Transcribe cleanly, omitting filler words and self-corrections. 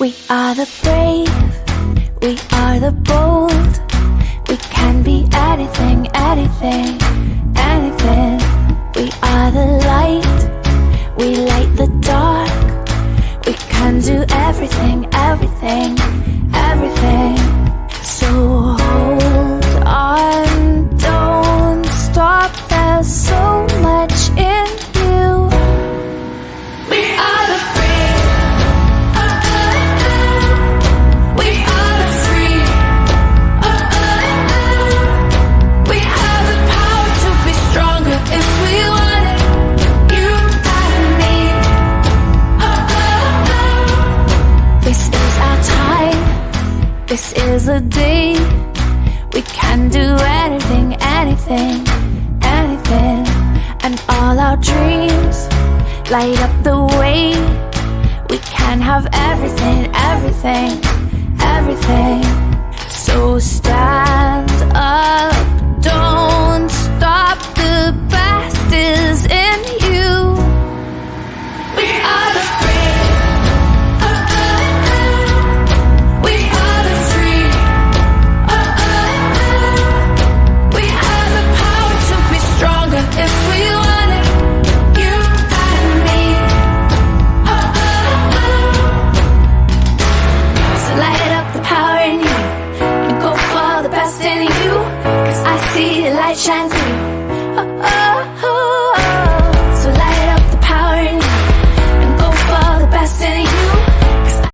We are the brave, we are the bold. We can be anything, anything, anything. We are the light, we light the dark. We can do everything, everything, everything. So hold on, don't stop, there's so much in you. We are the free, we are the free, we have the power to be stronger if we want it. You and me. This is our time, this is a day. We can do anything, anything, anything. And all our dreams light up the way. We can have everything, everything, everything. So stand up, don't stop, the best is in you. We are the free, we are the free, we have the power to be stronger if we want it. You and me. So light up the power in you and go for the best in you, 'cause I see the light shine through.